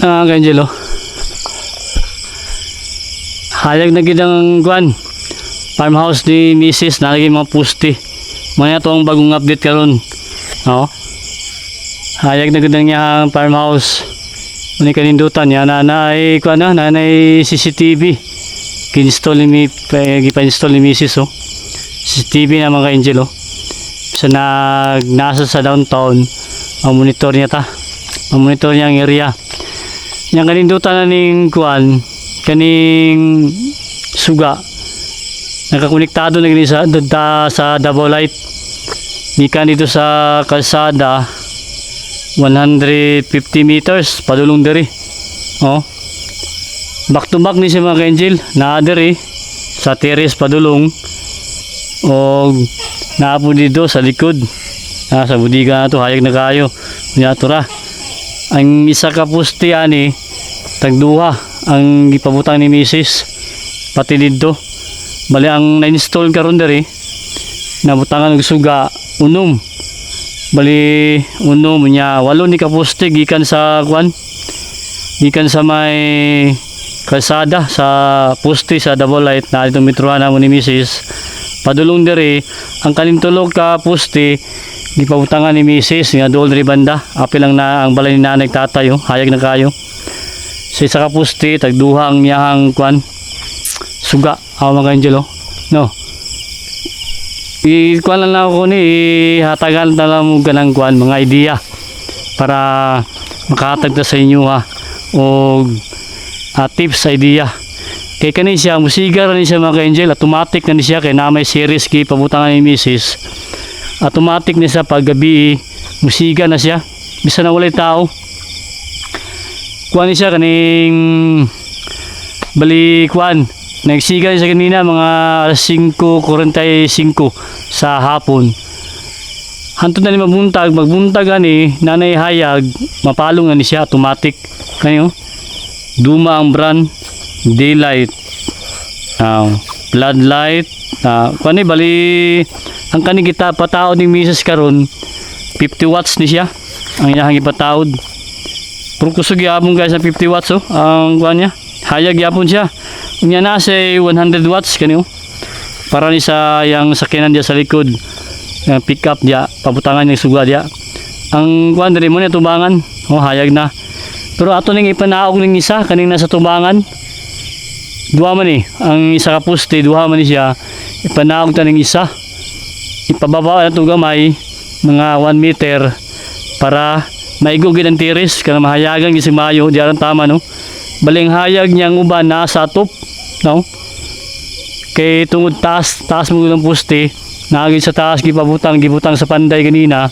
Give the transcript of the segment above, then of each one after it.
Angelo. Hayag na gidang kuan. Farmhouse ni Mrs. nalagay mga puste. Muna ito ang bagong update karon. Oh. Hayag na gidang niya farmhouse. Muna kanindutan niya nanay kuan na nanay CCTV. Kinstall ni gipa-install ni Mrs. Oh. CCTV na mga Angelo. Sa nasa sa downtown, ang monitor niya ta. Ang monitor niya ang area. Yang kanindutan na ning kuan kaning suga nakakonektado na gini sa double light gikan dito sa kalsada 150 meters padulong diri. Oh, back to back ni si mga Angel na diri sa terrace padulong o naapo dito sa likod sa budiga na to. Hayag na kayo niya tura. Ang isa ka poste ani tagduha ang gipabutang ni Mrs. pati dito. Bali ang na-install karon diri nabutangan og suga unom. Bali unom nya walo ni ka poste gikan sa kuan. Gikan sa may kalsada sa poste sa double light na dito metrohan na mo ni Mrs. Padulong diri ang kaning tulo ka poste gipabutangan ni Mrs. nga duol diri banda. Apil lang na ang balay ni nanay tatay oh. Hayag na kayo. Sa isa ka poste tagduha ang niyahang kuan suga mga Angelo no. Kuan lang ako ni hatagan na lang mo ganang kuan mga idea para makahatag ta sa inyo ha o tips idea kay kani siya musigar ni siya mga Angel. Automatic na ni siya kay na may series kay pabutangan ni Mrs. Automatic ni sa paggabi musiga na siya bisan na walay tao. Kuan ni siya kaning bali kuan nagsiga siya kanina mga 5:45 sa hapon. Hantod na ni magbuntag ani nanay hayag mapalong na ni siya automatic kanyo. Duma ang brand daylight floodlight kuan ni bali ang kani kita pataod ni Mrs. karon 50 watts ni siya ang iyang ipataod. Pero kusog yapon guys na 50 watts oh ang kuan niya. Hayag yapon siya. Unya na sa 100 watts kanyo. Para ni sa yang sakyanan dia sa likod. Yang pick up dia pabutangan yang suga dia. Ang kuan diri mo ni tumbangan. Oh hayag na. Pero ato ning ipanaog ning isa kaning nasa tumbangan. Duha man ni ang isa ka poste duha man ni siya. Ipanaog ta ning isa. Ipababa na to gamay mga 1 meter para maigugid ang tiris kana mahayagan gising maayo di aran tama no. Baling hayag niyang uban nasa top no. Kay tungod taas mo ng poste naagid sa taas gibutang sa panday kanina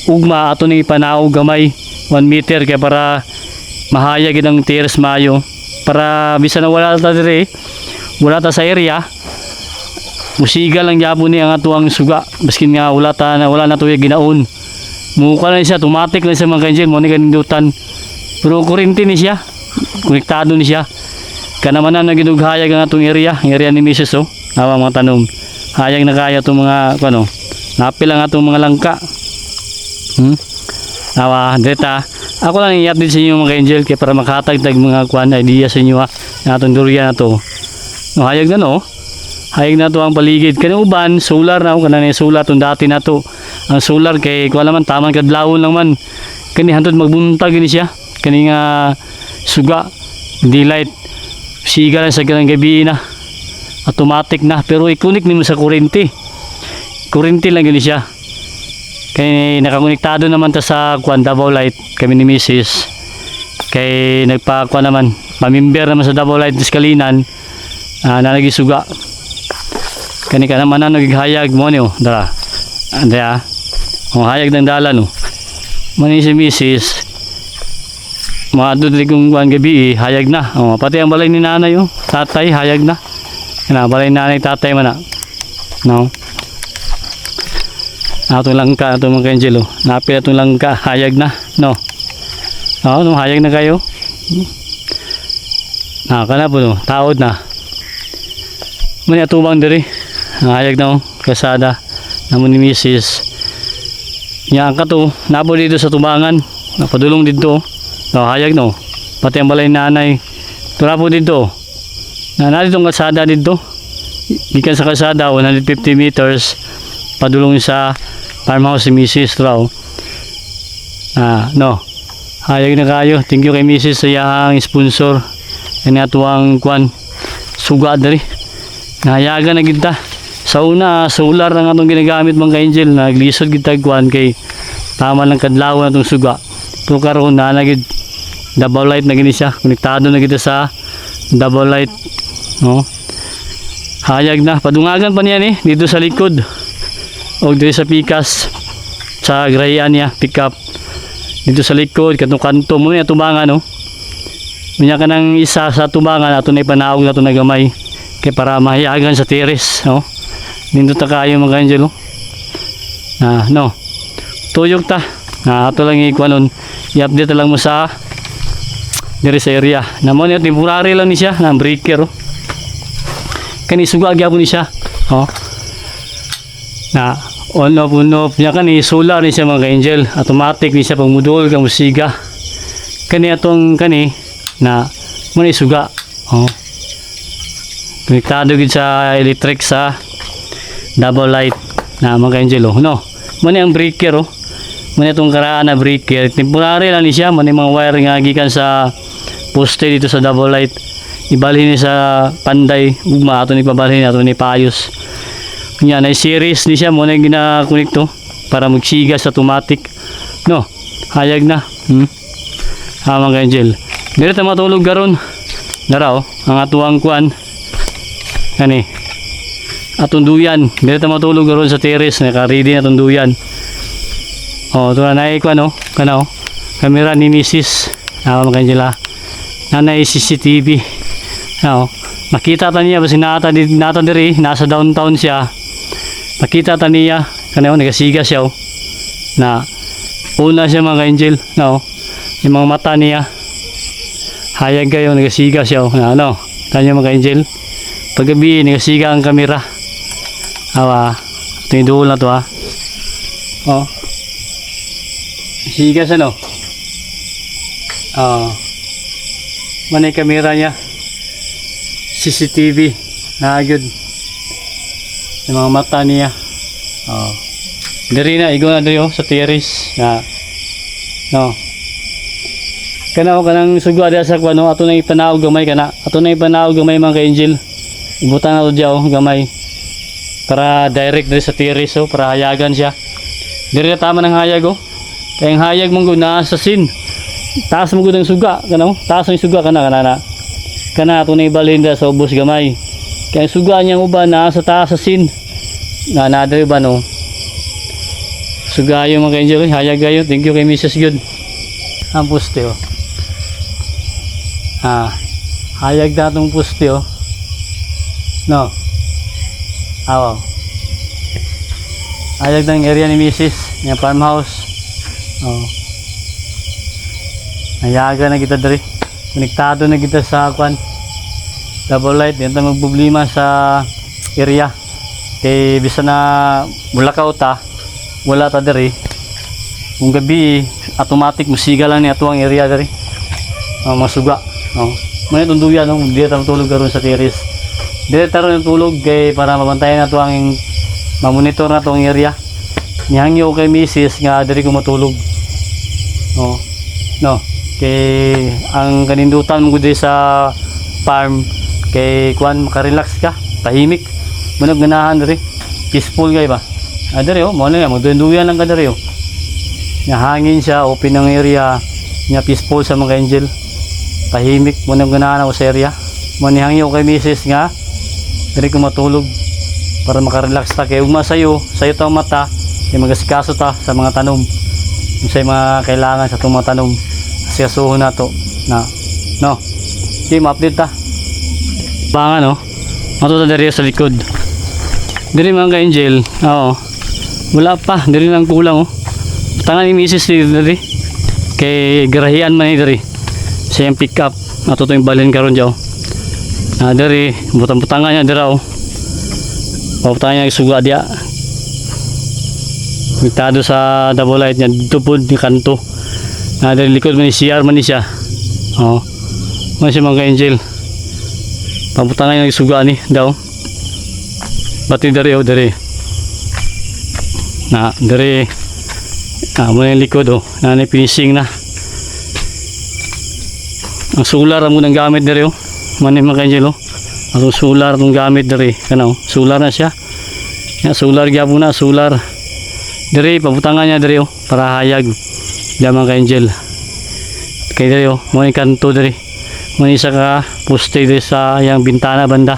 ugma ato ning ipanaog gamay 1 meter kay para mahayag ang tiris maayo para bisan na wala ta dire wala ta sa area musiga lang gyapon ni ang atuang suga baskin nga wala na to ginaon. Muka na siya, automatic na siya mga Angel, mo ni kanindutan. Pero kurente ni siya, konektado ni siya. Kanamanan na ginughayag ang atong area ni Mrs. Oh. Nawa mga tanom. Hayag na kaya itong mga, ano, napil ang atong mga langka. Nawa, deta. Ako lang i-update sa inyo mga Angel, kaya para makatagtag mga kuan idea sa inyo ha. Na atong durian na to. No, hayag na no. Hayag na to ang paligid. Kanang uban, solar na ako. Kanang solar itong dati na to. Ang solar kay kuha naman taman kadlawon lang man kani hantod magbuntag ni siya kani nga suga daylight siga lang sa ganang gabi na automatic na pero i-connect nimo sa kurente lang gani siya kay nakakonektado naman ta sa kuan Davao Light kami ni Mrs. Kay nagpa kuan naman mamimber naman sa Davao Light Diskalinan nalagi suga kani ka naman na nagighayag mo niyo dara andya hayag ng dala no mani si Mrs. Maadto kung kuan gabi hayag na pati ang balay ni nanay tatay hayag na balay ni nanay tatay man na no atong langka atong mga Angelo napil atong langka hayag na no hayag na kayo kana po no taod na mani atubang diri hayag na kasada namon ni Mrs. Nya ka to nabo dito sa tubangan napadulong dito hayag no pati ang balay nanay. Tura po dito. Na itong kalsada dito. Gikan sa kalsada 150 meters padulong sa farmhouse si Mrs. Raw. No. Hayag na kayo. Thank you kay Mrs. sa iyang sponsor. Kani atuang kwan suga diri. Nahayagan na kita. Sa una solar ang atong ginagamit mga ka-angel. Naglisod kita kwan kay tama lang kadlaw na itong suga. Pero karon na nagid double light na gini siya. Konektado na kita sa double light. No. Hayag na. Padungagan pa niya dito sa likod. O dito sa pikas. Sa grayan niya. Pick up. Dito sa likod. Katong kanto mo niya tubangan. No? Minya ka ng isa sa tubangan. Ato na ipanawag na ito na gamay. Kaya para mahayagan sa teres. No? Dito ta kayo mga angel. No? Tuyok ta. Ato lang ikuha nun. I-update lang mo sa diri sa area. Naman yung temporary lang ni siya. Na breaker. Kani suga gyapon ni siya. Na on off niya kani solar ni siya mga angel. Automatic ni siya pag mudol ka musiga. Kani atong kani na muna suga. Konektado gid sa electric sa double light na mga angel. No. Muna ang breaker. Muna itong karaan na breaker. Temporary lang ni siya. Muna mga wire nga gikan sa poste dito sa double light. Ibalhin ni sa panday ugma ato ni pabalhin ato ni payos. Nya na series ni siya mo na gina-connecto para magsiga sa automatic. No, hayag na. Mga angel. Dili ta matulog garon. Dara ang atuang kuan. Kani. Atong duyan. Dili ta matulog garon sa terrace naka-ready na atong duyan. Tuwa na kuan kana kamera ni Mrs. Mga angel nanay CCTV. Nakita ta niya basi nata diri nasa downtown siya. Nakita ta niya kanayo nagasiga siya na una siya mga angel yung mga mata niya hayag kayo nagasiga siya kanya mga angel paggabi nagasiga ang kamera ito yung duol na to siga siya manay kamera niya CCTV na agad yung mga mata niya diri na igo na diri sa terrace na kanang sugwa diya sa kuno ato na ipanawag gamay mga ka-angel ibutan na to diya gamay para direct diri sa terrace para hayagan siya diri na tama ng hayag kaya ang hayag mong na sa sin taas mo gud ang suga taas ang suga kana ato na ibalhin sa ubos gamay kaya suga niyang uban na sa taas sa sin na nadari ba suga yung mga angel hayag kayo thank you kay Mrs. Good ang poste hayag datong poste hayag ng area ni Mrs. yung farmhouse hayaga na kita diri konektado na kita sa kwan double light yan tayo magproblema sa area kay bisa na mulakaw ta wala ta diri kung gabi automatic musiga lang ni ato ang area diri masuga may tunduyan hindi ta tulog karon sa terrace dili taron tulog kay para mabantayan nato ang mamonitor na tong area nihangyo kay Mrs. nga diri ko matulog kay ang kanindutan mo gud sa farm kay kuan makarelax ka tahimik manog ganahan diri peaceful kay ba diri mo na mo duyan lang ka diri nya hangin siya open ang area nya peaceful sa mga angel tahimik manog ganahan ako sa area mo ni hangyo kay Mrs. nga diri ko matulog para makarelax ta kay ugma sayo ta mata kay magasikaso ta sa mga tanom sa mga kailangan sa itong mga tanom sikasuho na to okay ma-update ta bangan matuta diri sa likod diri mga ka-angel wala pa diri lang kulang tangan ni Mrs. diri kay garahian man ni diri sa yung pick up natuto yung balhin karon diyo diri butang-butangan niya dira pabutangan niya suga dia konektado sa double light niya dito po ni kanto diri likod man ni CR man ni siya Oh. Mo siya mga angel. Pabutangan yung suga ni daw. Bati dari oh dari. Na dari. Mo yung likod oh. Na finishing na. Ang solar mo nang gamit dari oh. Mani mga angel oh. Ang solar tong gamit dari. Kana oh. Solar na siya. Ya solar gyapon na solar. Dari pabutangan niya dari oh para hayag. Diyan mga angel. Kay dari oh, mo yung kanto dari. Mo isa ka poste dari sa yang bintana banda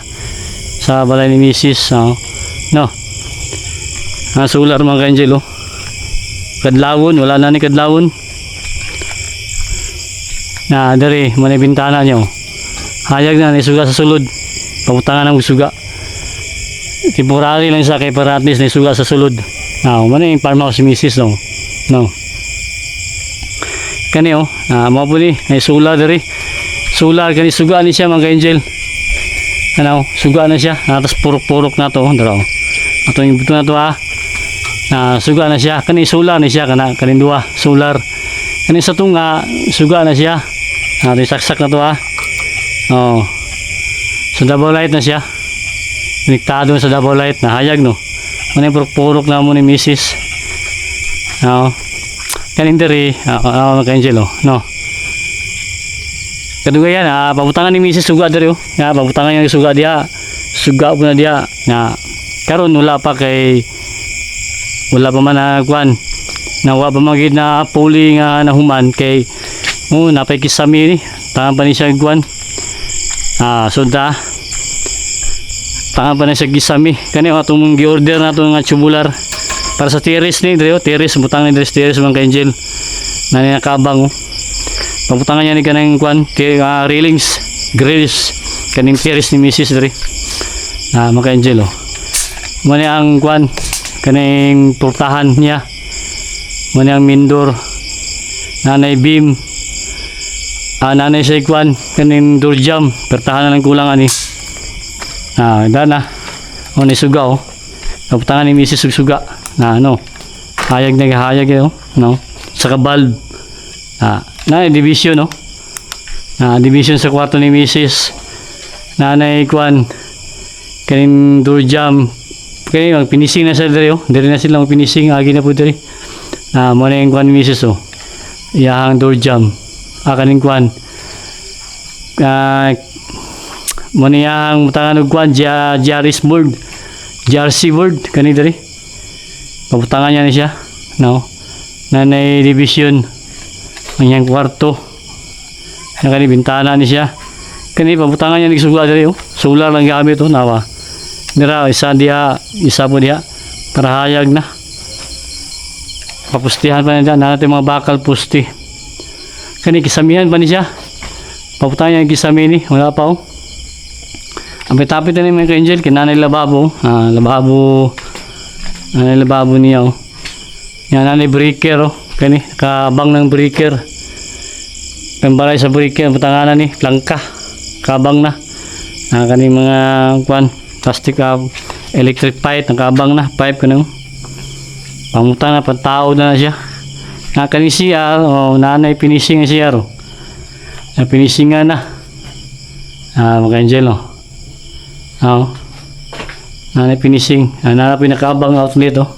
sa balay ni Mrs. No. Solar mga angel oh. Kadlawon, wala na ni kadlawon. Na dari mo yung bintana niya oh. Hayag na ni suga sa sulod. Pabutangan ng suga. Temporary lang sa kay para at least ni suga sa sulod. Mo yung farmhouse si Mrs. no. No. Kani oh, mo po ni ay solar dari. Solar kani suga ni siya mga angel. Ano, suga na siya. Tapos purok-purok na to, daro. Ato yung buto na to suga na siya. Kani solar ni siya kana kanin duwa, solar. Kani sa tunga suga na siya. Ato saksak na to Oh. So double light na siya. Konektado sa double light na hayag no. Ano yung purok-purok na mo ni Mrs. Kanin diri, mga angel oh, no. Kaduga yan, pabutangan ni Mrs. suga diri oh. Pabutangan niya suga dia. Suga po na dia. Karon wala pa man na kuan. Nawa pa magid na puli nga nahuman kay napay kisami ni. Tangan pa ni siya kuan. Soda. Tangan pa na siya kisami. Kani atong gi-order nato nga tubular para sa terrace ni diri oh, terrace butangan ni terrace mga angel. Nani nakabang oh. Pabutangan niya ni kanang kuan railings, grills kaning terrace ni Mrs. diri. Mga angel oh. Mo ni ang kuan kaning portahan niya. Mo ni ang mindor. Nanay beam. Nanay sa kuan kaning door jam, pertahan lang kulang ani. Dana. O ni suga oh. Pabutangan ni Mrs. suga. Hayag na hayag oh, no. Sa valve. Division no. Division sa kwarto ni Mrs. Nanay kuan kaning door jam. Kani magpinising na sila diri oh. Diri na sila magpinising agi na po diri. Mo na yung kuan ni Mrs. oh. Iyang door jam. Kaning kuan. Mo na yang butangan og kuan Jaris board. JRC board kani diri. Pabutangan niya ni siya. No. Nanay division. Ang kwarto. Ang kani bintana ni siya. Kani pabutangan niya ni suga diri oh. Solar lang gamit oh nawa. Nira isa po diha para hayag na. Papustihan pa niya natin mga bakal pusti. Kani kisamihan pa ni siya. Pabutangan niya kisami ni wala pa oh. Tapit na ni mga angel kinanay lababo. Lababo niya oh. Yan nanay breaker oh. Kani kabang ng breaker. Pembalay sa breaker butanganan ni plangka. Kabang na. Kani mga kuan plastic electric pipe nakabang na pipe kanang pangutang na pantao na siya. Kani siya nanay finishing siya ro. Finishing na. Mga angel oh. Nanay finishing. Nanay pinakabang outlet oh.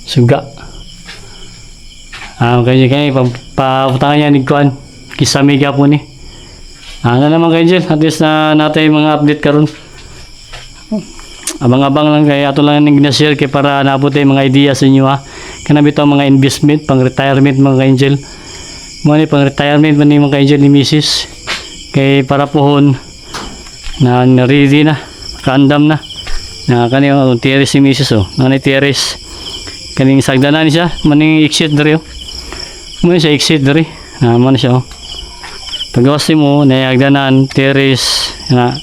Suga. Kaya paputangan niya ni kuan kisami po ni. Naman angel at least na natin mga update karon. Abang-abang lang kay ato lang ning gina-share kay para naabot ay mga idea sa inyo Kana bitaw mga investment pang retirement mga angel. Mo ni pang retirement man ni mga angel ni Mrs. Kay para pohon na ready na, kaandam na. Kani terrace ni Mrs. oh. Nanay terrace. Kaning sagdanan siya, maning exit diri oh. Mo siya exit diri. Man siya oh. Pagawas mo na agdanan terrace na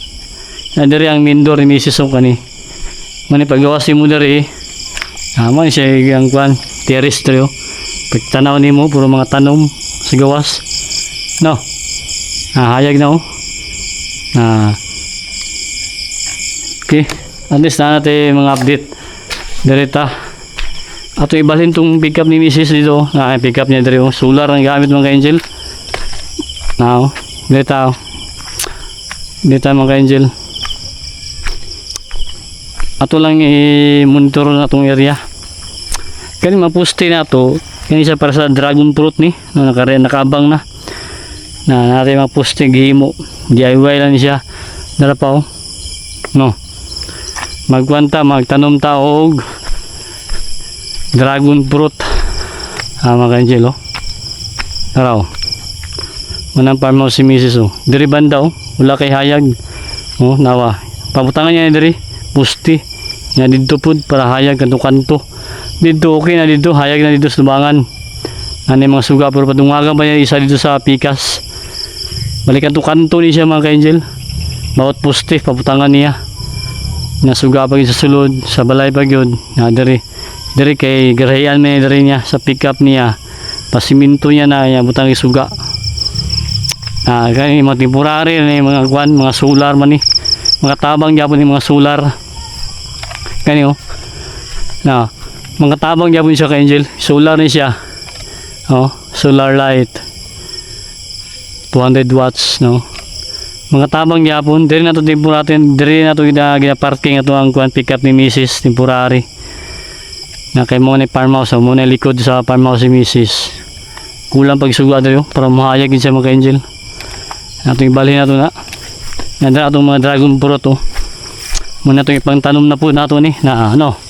diri ang mindor ni Mrs. oh kani. Mani pagawas mo diri. Man siya ang kuan terrace diri oh. Pagtanaw nimo puro mga tanom sa gawas. No. Hayag na oh. Okay. At least na natin mga update. Direta. Ato ibalhin tong pick up ni Mrs. dito. Pick up niya dito. Solar ang gamit mga angel. Now, dito. Dito mga ka-angel. Ato lang i-monitor na itong area. Kani mapuste na to, kani siya para sa dragon fruit ni, no, nakaabang na. Na natin mapuste gihimo. DIY lang siya. Dara pa oh. No. Magkwanta, magtanom ta og dragon fruit. Mga ka-angel oh. Tara oh. Manang farmhouse si Mrs. oh. Diri banda oh. Wala kay hayag. Oh, nawa. Pabutangan niya diri. Pusti. Nga dito pud para hayag kanto-kanto. Dito okay na dito. Hayag na dito sa lubangan. Ano yung mga suga. Pero padungagan pa niya isa dito sa pikas. Balik kanto-kanto ni siya mga ka-angel. Bawat pusti. Pabutangan niya. Nasuga pa sa sulod. Sa balay pa yun. Nga diri. Diri kay garayan may diri niya. Sa pick up niya. Pasiminto niya na. Butang isuga. Kaya mga temporary mga kwan, mga solar man ni. Mga tabang gyapon ni mga solar. Kani oh. Na, mga tabang gyapon siya ka angel. Solar ni siya. Oh, solar light. 200 watts no. Mga tabang gyapon, diri na to temporary, diri na to gina-parking ato ang kwan pick up ni Mrs. temporary. Na kay mo ni farmhouse, mo na likod sa farmhouse si Mrs. Kulang pag suga dayo para mahayag siya mga angel. Ato ibalhin nato na. Nandra atong mga dragon fruit oh. Muna itong ipangtanom na po nato ni na ano.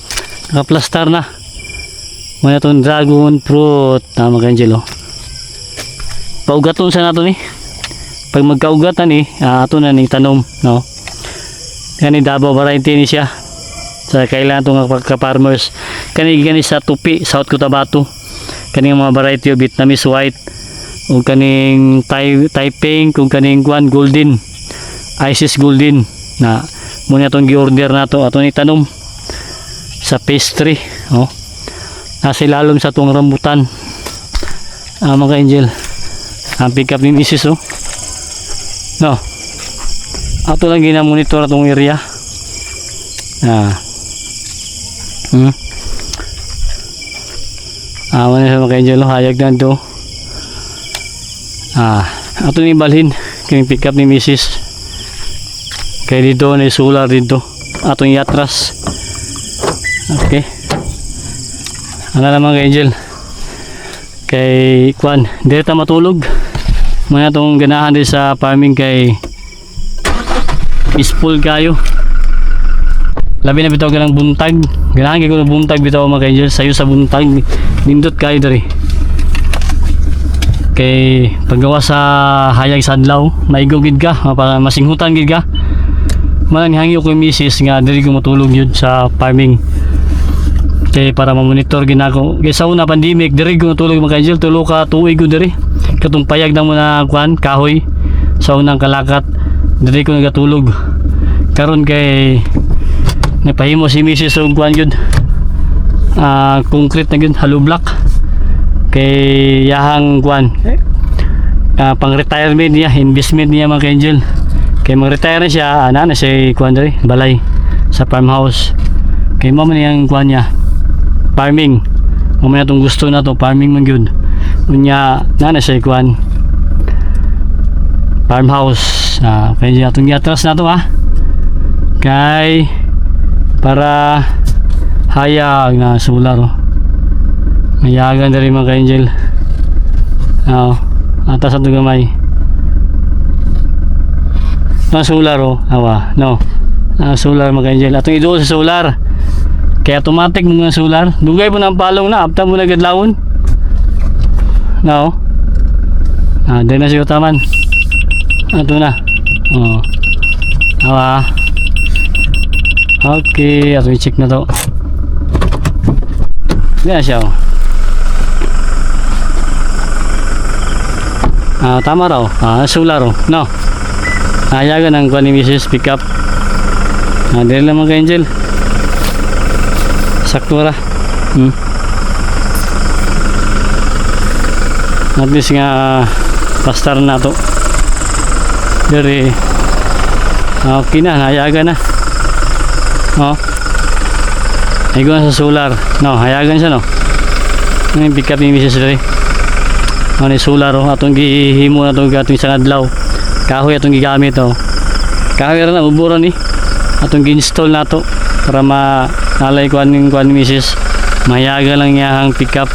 Nakaplastar na. Muna itong dragon fruit. Tama ka angel oh. Paugaton sa nato ni. Pag magkaugatan ni, ato na ni tanom no. Kani Davao variety ni siya. Sa kailan itong ka-farmers. Kani sa tupi, South Cotabato. Kani mga variety of Vietnamese white. Kung kaning Taiping, kung kaning Guan Golden, Isis Golden na muna itong gi-order na ito, atong itanom sa pastry oh. Nasa ilalom sa itong rambutan mga angel ang pick up ni Mrs. oh. No, ato lang ginamonitor itong area wala sa mga angel oh, hayag na ito. Ato ni balhin kung pick up ni Mrs. Kaya dito na solar dito atong iatras. Okay, ano naman kay angel kay kwan dito ta matulog muna itong ganahan din sa farming kay peaceful kayo. Labi na bitaw ka ng buntag, ganahan kayo ng buntag bitaw mga angel sayo sa buntag nindot kayo dari kay paggawa sa hayag sa adlaw maigo gid ka masinghutan gid ka man hangyo ko Mrs. nga diri ko matulog yun sa farming kay para ma-monitor ginako kay sa una pandemic diri ko matulog mga angel tulo ka tuig ko diri katong payag na muna kwan kahoy sa unang kalakat diri ko nagatulog karon kay napahimo si Mrs. og kwan yun concrete na yun hollow block kay yahang kwan pang retirement niya investment niya mga angel kay mag-retire na siya na siya kwan dali balay sa farmhouse kay mo man yang kwan niya farming mo man itong gusto na to farming man gyud unya na siya kwan farmhouse kay atong giatras na to kay para hayag na solar mayagan dari mga angel atas at gamay na solar awa no solar mga angel atong iduol sa solar kaya automatic mga solar dugay po ng palong na apta mo na gadlawon no dahil na siya taman ato na awa okay atong i-check na to yan siya tama raw solar no hayagan ang kwan ni Mrs. pick up dahil lang mga angel sakto ra at least nga pastar na to dari okay na hayagan na hayagan sa solar no hayagan siya no yung pick up ni Mrs. dari Ano ni solar oh, atong gihimo na to gatong isang adlaw. Kahoy atong gigamit oh. Kahoy ra na ubura ni. Atong gi-install nato para nalay ko aning kuan ni Mrs. Mayaga lang niya ang pick up.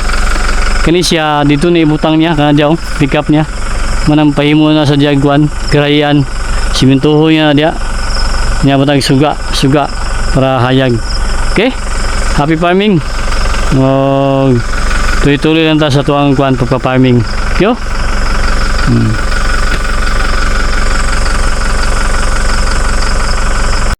Kani siya dito na ibutang niya kana diaw pick up niya. Manang pahimo na sa Jaguan, Krayan. Simentoho niya dia. Niya butang suga para hayag. Okay? Happy farming. Tuloy-tuloy lang ta sa tuang kuan pagpa-farming. Yo.